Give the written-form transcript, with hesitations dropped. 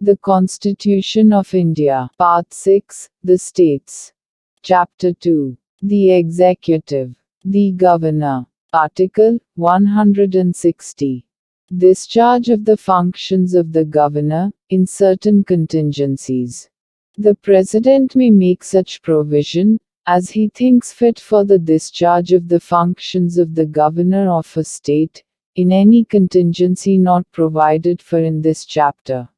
The Constitution of India. Part 6, The States. Chapter 2. The Executive. The Governor. Article 160. Discharge of the functions of the Governor, in certain contingencies. The President may make such provision, as he thinks fit for the discharge of the functions of the Governor of a state, in any contingency not provided for in this chapter.